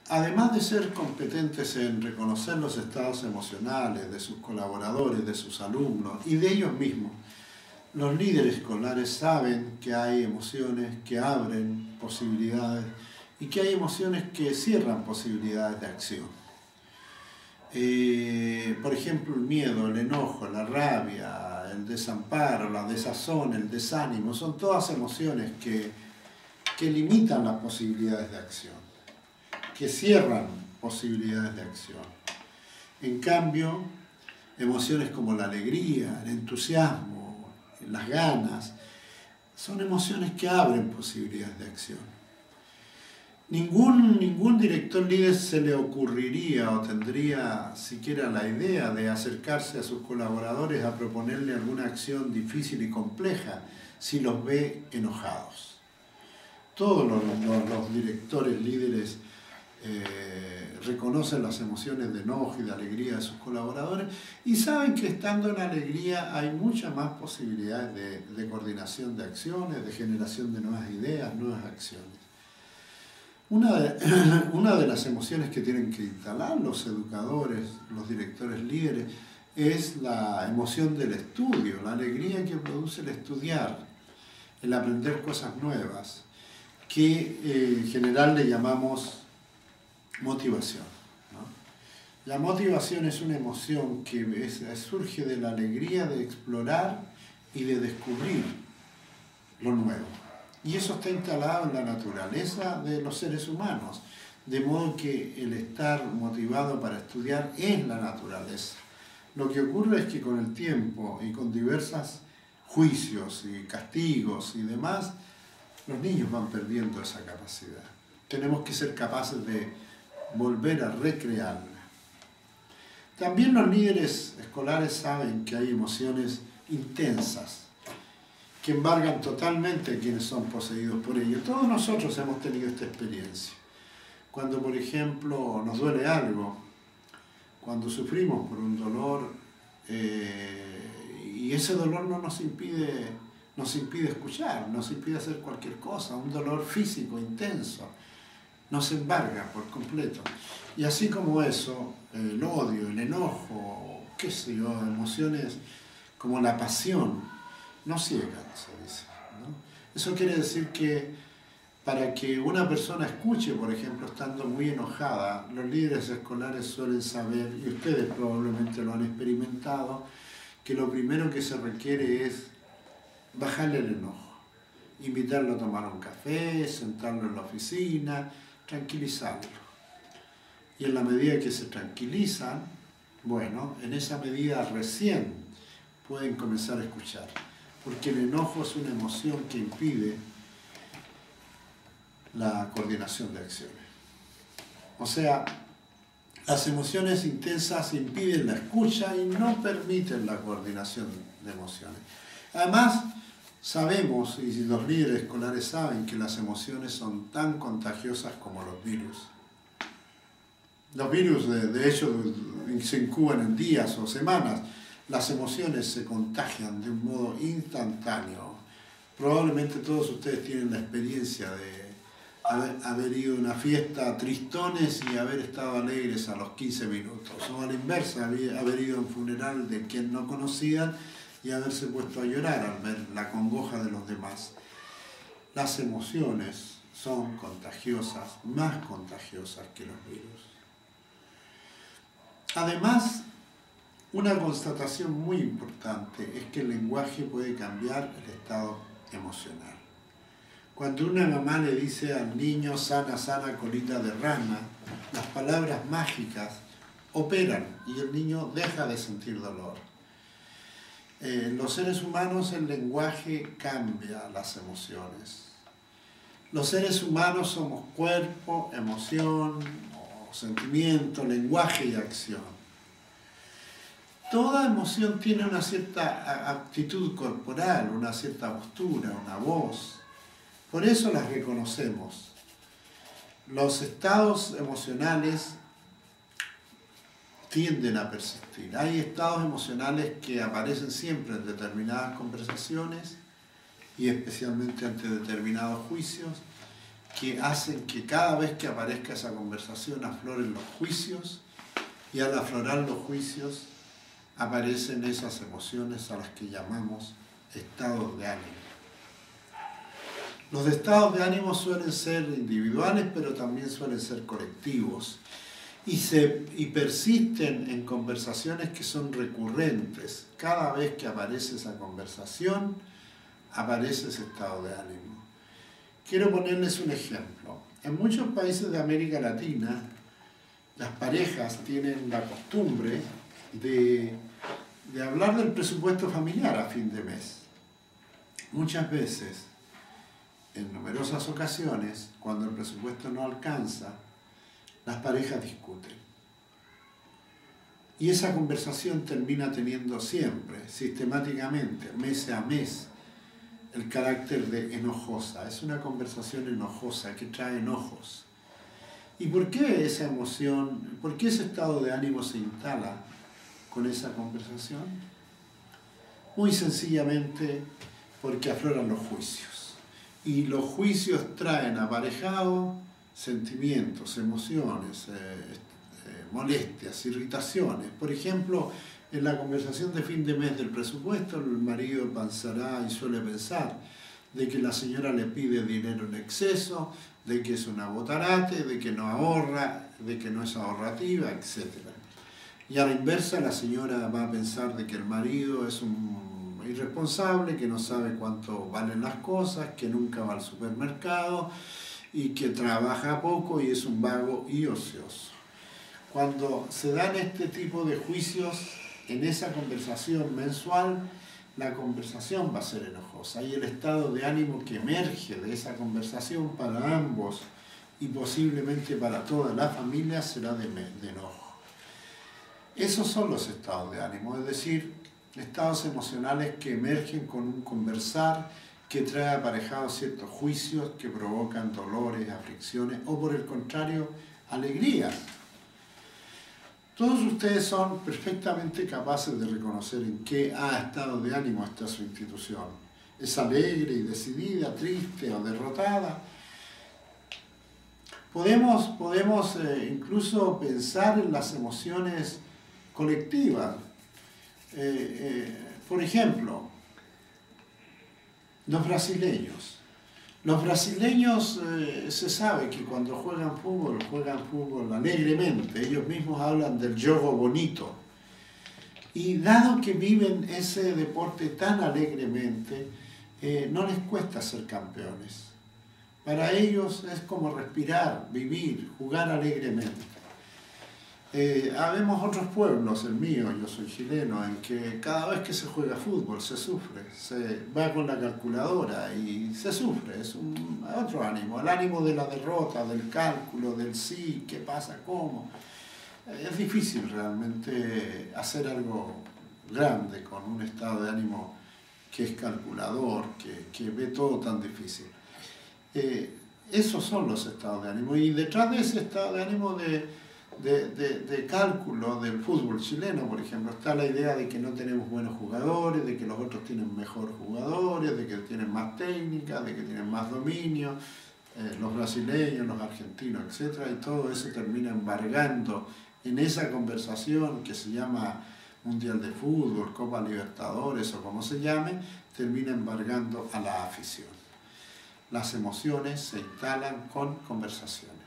además de ser competentes en reconocer los estados emocionales de sus colaboradores, de sus alumnos y de ellos mismos, los líderes escolares saben que hay emociones que abren posibilidades y que hay emociones que cierran posibilidades de acción. Por ejemplo, el miedo, el enojo, la rabia, el desamparo, la desazón, el desánimo, son todas emociones que limitan las posibilidades de acción, que cierran posibilidades de acción. En cambio, emociones como la alegría, el entusiasmo, las ganas, son emociones que abren posibilidades de acción. Ningún director líder se le ocurriría o tendría siquiera la idea de acercarse a sus colaboradores a proponerle alguna acción difícil y compleja si los ve enojados. Todos los directores líderes reconocen las emociones de enojo y de alegría de sus colaboradores y saben que estando en alegría hay muchas más posibilidades de coordinación de acciones, de generación de nuevas ideas, nuevas acciones. Una de las emociones que tienen que instalar los educadores, los directores líderes, es la emoción del estudio, la alegría que produce el estudiar, el aprender cosas nuevas, que en general le llamamos motivación, ¿no? La motivación es una emoción que surge de la alegría de explorar y de descubrir lo nuevo. Y eso está instalado en la naturaleza de los seres humanos, de modo que el estar motivado para estudiar es la naturaleza. Lo que ocurre es que con el tiempo y con diversos juicios y castigos y demás, los niños van perdiendo esa capacidad. Tenemos que ser capaces de volver a recrearla. También los líderes escolares saben que hay emociones intensas que embargan totalmente a quienes son poseídos por ello. Todos nosotros hemos tenido esta experiencia. Cuando, por ejemplo, nos duele algo, cuando sufrimos por un dolor y ese dolor no nos impide escuchar, nos impide hacer cualquier cosa, un dolor físico intenso, nos embarga por completo. Y así como eso, el odio, el enojo, qué sé yo, emociones como la pasión, no ciegan, se dice, ¿no? Eso quiere decir que para que una persona escuche, por ejemplo, estando muy enojada, los líderes escolares suelen saber, y ustedes probablemente lo han experimentado, que lo primero que se requiere es bajarle el enojo, invitarlo a tomar un café, sentarlo en la oficina, tranquilizarlo. Y en la medida que se tranquilizan, bueno, en esa medida recién pueden comenzar a escuchar. Porque el enojo es una emoción que impide la coordinación de acciones. O sea, las emociones intensas impiden la escucha y no permiten la coordinación de emociones. Además, sabemos, y los líderes escolares saben, que las emociones son tan contagiosas como los virus. Los virus, de hecho, se incuban en días o semanas. Las emociones se contagian de un modo instantáneo. Probablemente todos ustedes tienen la experiencia de haber ido a una fiesta tristones y haber estado alegres a los 15 minutos. O a la inversa, haber ido a un funeral de quien no conocían y haberse puesto a llorar al ver la congoja de los demás. Las emociones son contagiosas, más contagiosas que los virus. Además, una constatación muy importante es que el lenguaje puede cambiar el estado emocional. Cuando una mamá le dice al niño sana, sana, colita de rana, las palabras mágicas operan y el niño deja de sentir dolor. En los seres humanos el lenguaje cambia las emociones. Los seres humanos somos cuerpo, emoción, sentimiento, lenguaje y acción. Toda emoción tiene una cierta actitud corporal, una cierta postura, una voz. Por eso las reconocemos. Los estados emocionales tienden a persistir. Hay estados emocionales que aparecen siempre en determinadas conversaciones y especialmente ante determinados juicios, que hacen que cada vez que aparezca esa conversación afloren los juicios, y al aflorar los juicios aparecen esas emociones a las que llamamos estados de ánimo. Los estados de ánimo suelen ser individuales, pero también suelen ser colectivos, y persisten en conversaciones que son recurrentes. Cada vez que aparece esa conversación, aparece ese estado de ánimo. Quiero ponerles un ejemplo. En muchos países de América Latina, las parejas tienen la costumbre de hablar del presupuesto familiar a fin de mes. Muchas veces, en numerosas ocasiones, cuando el presupuesto no alcanza, las parejas discuten. Y esa conversación termina teniendo siempre, sistemáticamente, mes a mes, el carácter de enojosa. Es una conversación enojosa que trae enojos. ¿Y por qué esa emoción, por qué ese estado de ánimo se instala con esa conversación? Muy sencillamente porque afloran los juicios. Y los juicios traen aparejado sentimientos, emociones, molestias, irritaciones. Por ejemplo, en la conversación de fin de mes del presupuesto, el marido pensará y suele pensar de que la señora le pide dinero en exceso, de que es una botarate, de que no ahorra, de que no es ahorrativa, etc. Y a la inversa, la señora va a pensar de que el marido es un irresponsable, que no sabe cuánto valen las cosas, que nunca va al supermercado y que trabaja poco y es un vago y ocioso. Cuando se dan este tipo de juicios en esa conversación mensual, la conversación va a ser enojosa y el estado de ánimo que emerge de esa conversación para ambos y posiblemente para toda la familia será de enojo. Esos son los estados de ánimo, es decir, estados emocionales que emergen con un conversar que trae aparejados ciertos juicios que provocan dolores, aflicciones o por el contrario, alegrías. Todos ustedes son perfectamente capaces de reconocer en qué estado de ánimo está su institución. ¿Es alegre y decidida, triste o derrotada? Podemos incluso pensar en las emociones colectivas. Por ejemplo, los brasileños. Los brasileños se sabe que cuando juegan fútbol alegremente. Ellos mismos hablan del jogo bonito. Y dado que viven ese deporte tan alegremente, no les cuesta ser campeones. Para ellos es como respirar, vivir, jugar alegremente. Habemos otros pueblos, el mío, yo soy chileno, en que cada vez que se juega fútbol se sufre, se va con la calculadora y se sufre, es otro ánimo, el ánimo de la derrota, del cálculo, del sí, qué pasa, cómo. Es difícil realmente hacer algo grande con un estado de ánimo que es calculador, que ve todo tan difícil. Esos son los estados de ánimo y detrás de ese estado de ánimo de cálculo del fútbol chileno, por ejemplo, está la idea de que no tenemos buenos jugadores, de que los otros tienen mejor jugadores, de que tienen más técnica, de que tienen más dominio, los brasileños, los argentinos, etc. Y todo eso termina embargando en esa conversación que se llama Mundial de Fútbol, Copa Libertadores o como se llame, termina embargando a la afición. Las emociones se instalan con conversación.